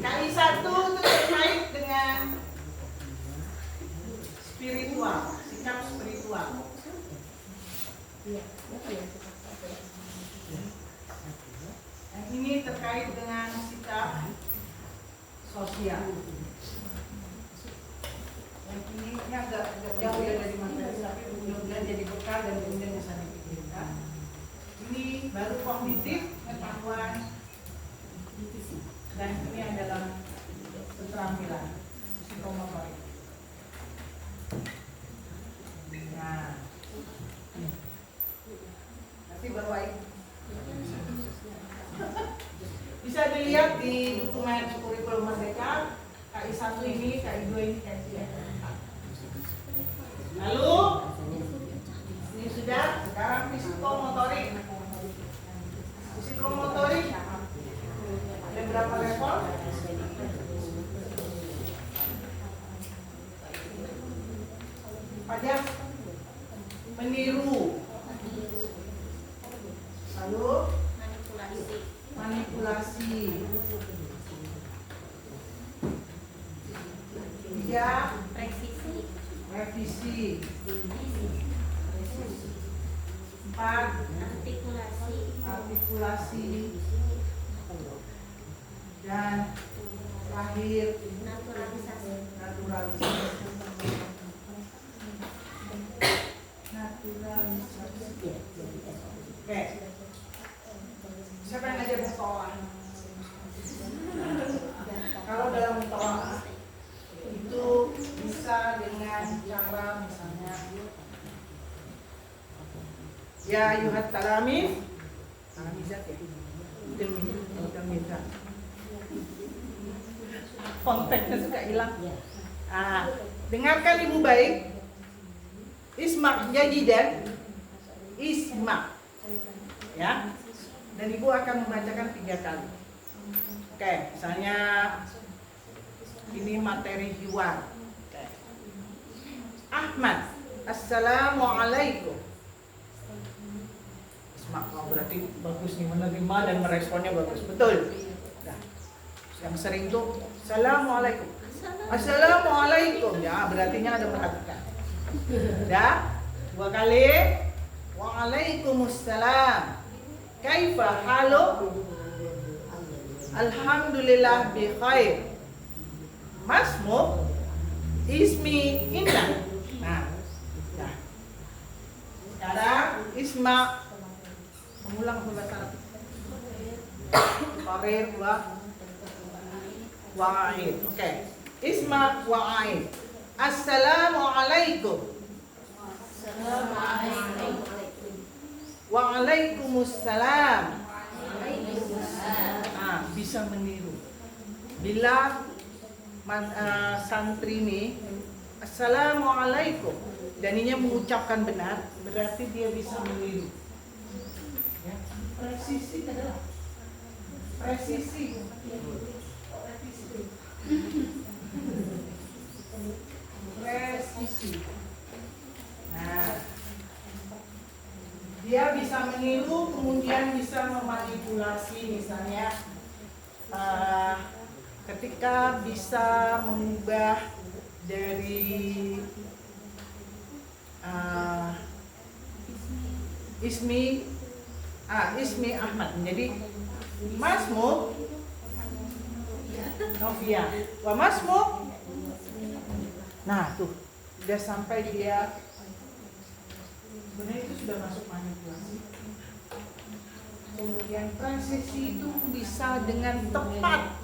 Speaker 1: KI 1 itu terkait dengan spiritual, sikap spiritual. Yang ini terkait dengan sikap sosial. Yang ini agak jauh ya dari materi, tapi mudah-mudahan jadi bekal dan kemudian bisa dipikirkan. Ini baru kognitif, pengetahuan, dan ini adalah keterampilan psikomotorik. Nah, nanti bawain. Bisa dilihat di dokumen kurikulum Merdeka KI 1 ini, KI 2 ini, KI 3. Lalu ini sudah, sekarang psikomotorik. Psikomotorik ada berapa level? Pajak meniru, lalu manipulasi, tiga revisi, empat artikulasi, dan terakhir naturalisasi. Oke. Siapa yang ngajar mutolaah? Kalau dalam mutolaah itu bisa dengan cara misalnya ya ayuhat talamid, talamizat ya, tilmizat. Konteksnya suka hilang. Dengarkan ibu baik. Isma' jajidan, isma', ya. Dan ibu akan membacakan 3 kali. Oke, misalnya ini materi hiwar. Oke. Ahmad, assalamualaikum. Isma', berarti bagus nih menerima dan meresponnya bagus, betul. Nah, yang sering tuh, assalamualaikum. Assalamualaikum, ya berartinya ada perhatikan. Ya, 2 kali. Waalaikumsalam. Kaifa halu? Alhamdulillah bi khair. Masmu? Ismi Indah. Nah, ya. Sekarang Isma mengulang bahasa Arab. Qarir wa'aid. Oke. Isma wa'aid. Assalamualaikum. Waalaikumsalam. Bisa meniru. Bila santri ini assalamualaikum dan ini mengucapkan benar, berarti dia bisa meniru. Ya. Presisi adalah presisi. Presisi. Nah, dia bisa meniru, kemudian bisa memanipulasi, misalnya ketika bisa mengubah dari ismi Ahmad menjadi Masmu Novia. Wa Masmu. Nah, tuh udah sampai dia. Sebenarnya itu sudah masuk manipulasi. Kemudian transisi itu bisa dengan tepat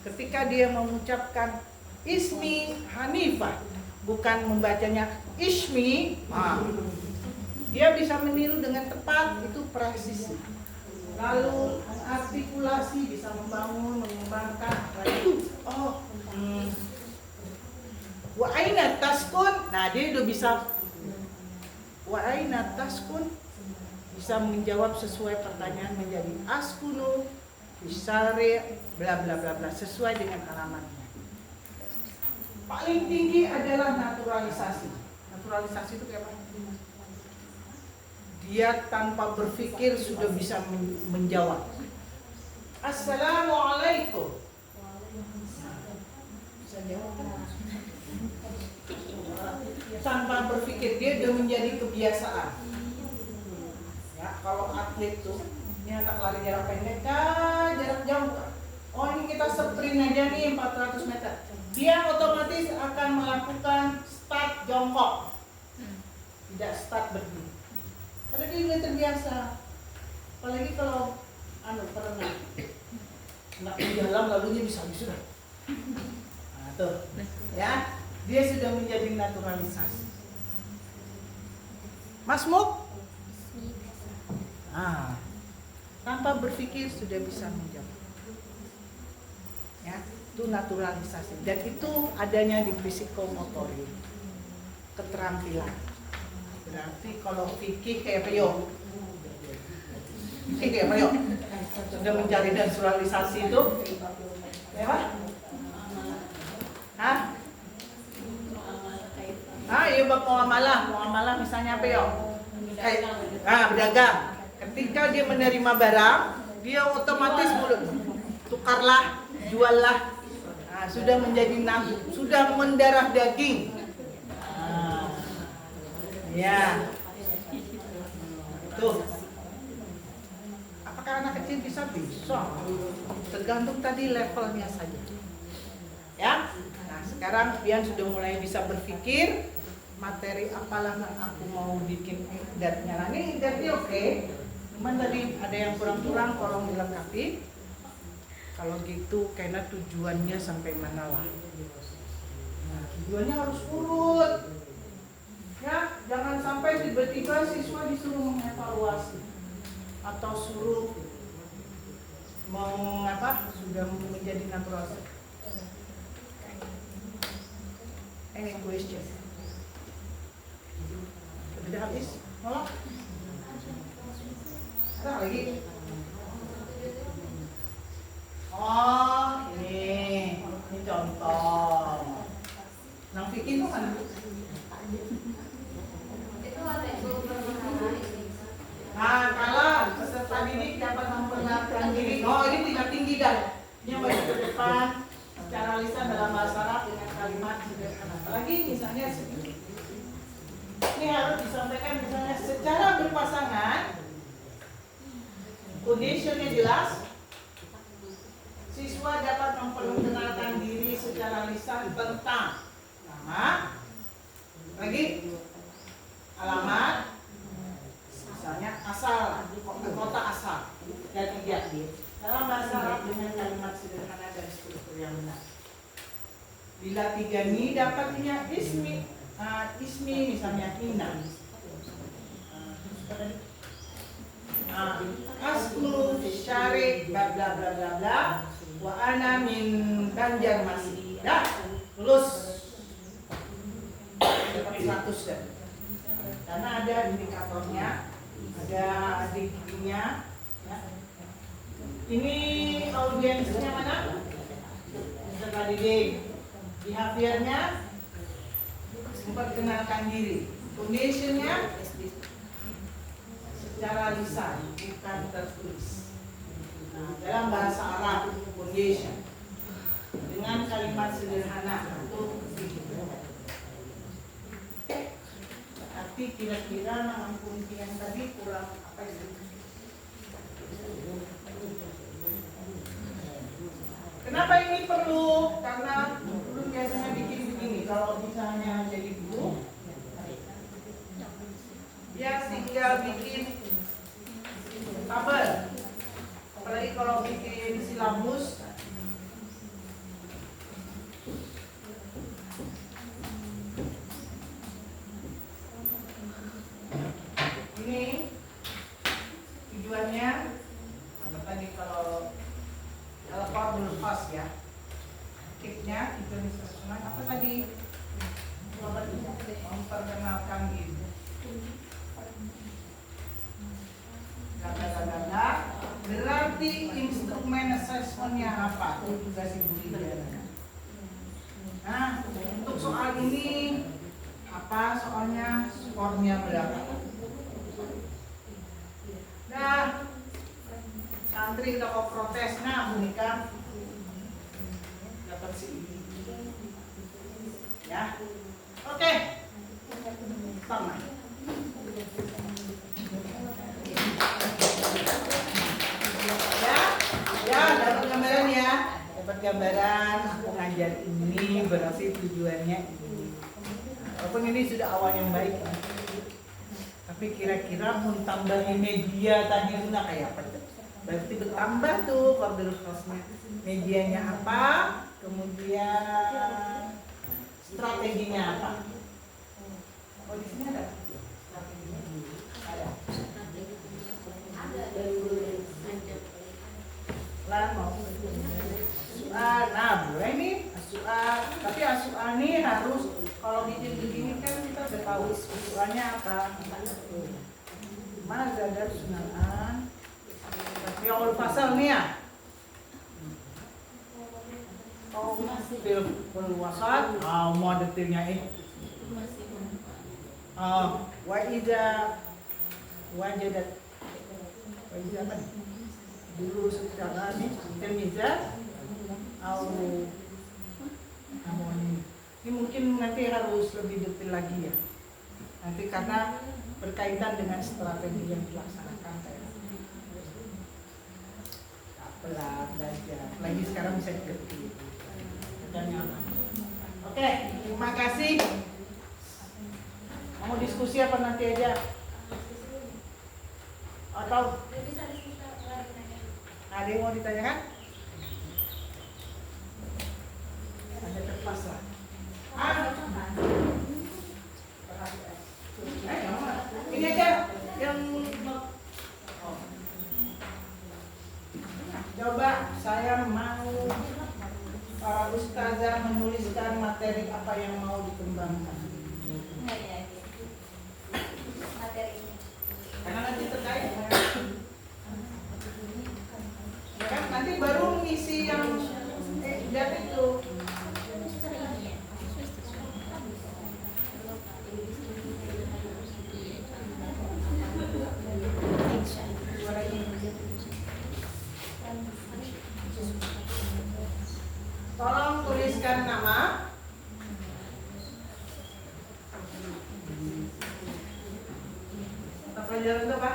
Speaker 1: ketika dia mengucapkan Ismi Hanifah, bukan membacanya Ismi. Dia bisa meniru dengan tepat, itu presisi. Lalu artikulasi bisa membangun, mengembangkan. Wa aina taskun. Nah, dia udah bisa wa aina taskun, bisa menjawab sesuai pertanyaan menjadi askunu bisari bla bla bla bla sesuai dengan alamatnya. Paling tinggi adalah naturalisasi. Naturalisasi itu kayak apa? Dia tanpa berpikir sudah bisa menjawab. Assalamualaikum. Bisa jawab kan? Tanpa berpikir, dia sudah menjadi kebiasaan. Ya, kalau atlet tuh, ini anak lari jarak pendek, jarak jauh. Oh, ini kita sprint aja nih 400 meter. Dia otomatis akan melakukan start jongkok, tidak start berdiri. Karena dia sudah terbiasa. Apalagi kalau berenang, nak di dalam lalunya bisa sudah. Nah, tuh, ya. Dia sudah menjadi naturalisasi. Masmuk? Tanpa berpikir sudah bisa menjawab. Ya, itu naturalisasi. Dan itu adanya di psikomotorik, keterampilan. Berarti kalau fikih kayak Prio, sudah mencari naturalisasi itu, apa? Iya bab muamalah misalnya apa ya? Berdagang. Ketika dia menerima barang, dia otomatis tukarlah, juallah. Sudah menjadi sudah mendarah daging. Ya. Tuh. Apakah anak kecil bisa? Bisa. Tergantung tadi levelnya saja. Ya. Nah, sekarang Pian sudah mulai bisa berpikir materi apalah yang aku mau bikin idatnya. Nah, ini idatnya oke. Cuman tadi ada yang kurang-kurang, tolong dilengkapi. Kalau gitu, karena tujuannya sampai mana lah. Nah, tujuannya harus urut. Ya, jangan sampai tiba-tiba siswa disuruh mengevaluasi atau suruh sudah menjadi naturalisasi. Any question? Sudah habis? Oh? Ada lagi? Oh, ini contoh. Nang Vicky itu kan? Kalau peserta didik dapat memperlihatkan diri. Oh, ini tingkat tinggi dan yang maju ke depan secara lisan dalam bahasa Arab dengan kalimat sederhana. Apalagi misalnya ini harus disampaikan misalnya secara berpasangan. Conditionnya jelas. Siswa dapat memperkenalkan diri secara lisan tentang nama, lagi alamat, misalnya asal, kota asal, dan tiga dalam bahasa Arab dengan kalimat sederhana dan struktur yang benar. Bila tiga ini dapatnya ismi misalnya Ina. Asmu syarif bla bla bla bla bla wa ana min Banjarmasin. Dah, lulus. Dapat 100 dah. Karena ada indikatornya, ada giginya. Ya. Ini audiensnya mana? Peserta didik. Behaviornya memperkenalkan diri. Conditionnya secara lisan, bukan tertulis. Nah, dalam bahasa Arab, condition dengan kalimat sederhana untuk tapi kira-kira mengampun yang tadi kurang apa itu? Kenapa ini perlu? Karena guru biasanya bikin begini. Kalau misalnya jadi guru, dia tinggal bikin tabel. Apalagi kalau bikin silabus. Ini tujuannya apa tadi kalau Fadlul Khas ya, kicknya itu misalnya apa tadi? Memperkenalkan diri. Ganda-ganda. Berarti instrumen assessmentnya apa? Itu juga si Budi. Nah, untuk soal ini apa soalnya skornya berapa? Nah, santri udah kok protes, nah Bunika dapat si ini. Ya, oke. Sama. Ya, dapat gambaran ya. Dapat gambaran. Aku ngajar ini berarti tujuannya ini. Walaupun ini sudah awal yang baik. Ya. Tapi kira-kira mau tambahin media tadi guna kayak apa? Berarti bertambah tuh Fadlul Khasnya. Medianya apa? Kemudian strateginya apa? Oh di sini ada strateginya. asuhannya harus kalau bikin begini kan kita udah tahu asuhannya apa. Mana ada sunaan? Tapi yang pasal nih ya. Oh, fil wasat. Mau detailnya wa idza wajadat wa idza apa? Dulu secara nih termiza ini mungkin nanti harus lebih detail lagi ya. Nanti karena berkaitan dengan strategi yang dilaksanakan belajar. Lagi sekarang bisa dikerti. Dan nyaman. Oke, terima kasih. Mau diskusi apa nanti aja? Atau ada yang mau ditanyakan? Ada terpas lah. Ini aja yang coba saya mau para ustazah menuliskan materi apa yang mau dikembangkan.
Speaker 2: Materi ini.
Speaker 1: Karena nanti terkait kan nanti baru misi yang dan itu. Tolong tuliskan nama. Mata pelajaran itu apa?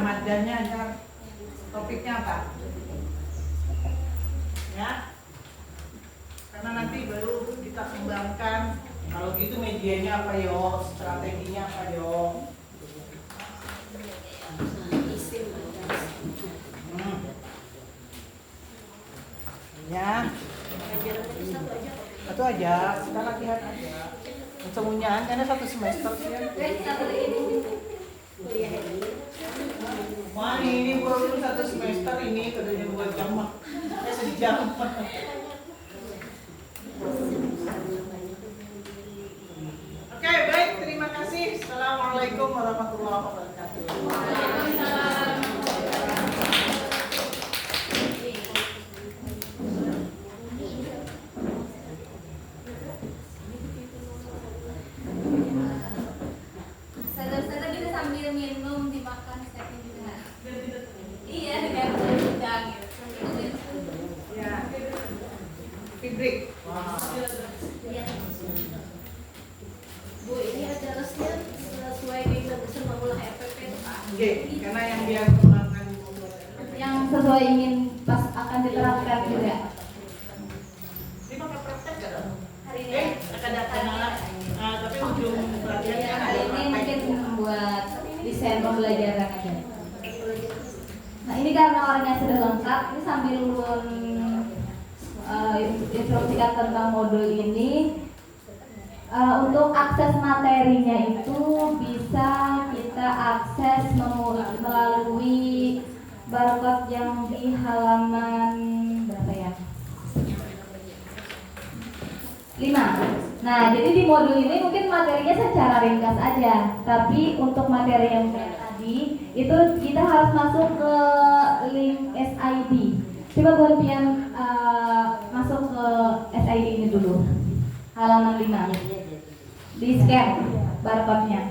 Speaker 1: Madanya aja. Topiknya apa? Ya. Karena nanti baru kita kembangkan. Kalau gitu medianya apa yo, strateginya apa yo. Ya. Satu aja, kita latihan aja. Semuanya karena satu semester Wah ini baru satu semester ini kerjanya 2 jam mah. Sejam. Oke, baik, terima kasih. Assalamualaikum warahmatullahi wabarakatuh.
Speaker 2: Saya bisa sambil minum dimakan snacknya juga. Iya, dengan udang gitu.
Speaker 1: Ya. Fibrik. Wow.
Speaker 2: Iya.
Speaker 4: Bu, ini ada resnya sesuai dengan semula FPP Pak.
Speaker 1: Oke, karena yang dia kembangkan
Speaker 2: Yang sesuai ingin pas akan diterapkan juga.
Speaker 1: ini pakai praktek nggak dong?
Speaker 2: Hari ini
Speaker 1: Tapi ujung pelatihannya kan
Speaker 2: hari
Speaker 1: ada
Speaker 2: ini
Speaker 1: praktek.
Speaker 2: mungkin membuat desain pembelajaran aja. Nah ini karena orangnya sudah lengkap, ini sambil ulun instruksikan tentang modul ini. Untuk akses materinya itu bisa kita akses melalui barcode yang di halaman berapa ya? 5. Nah, jadi di modul ini mungkin materinya secara ringkas aja, tapi untuk materi yang tadi itu kita harus masuk ke link SID. Coba buat pian masuk ke SID ini dulu, halaman 5. Di scan barcode-nya.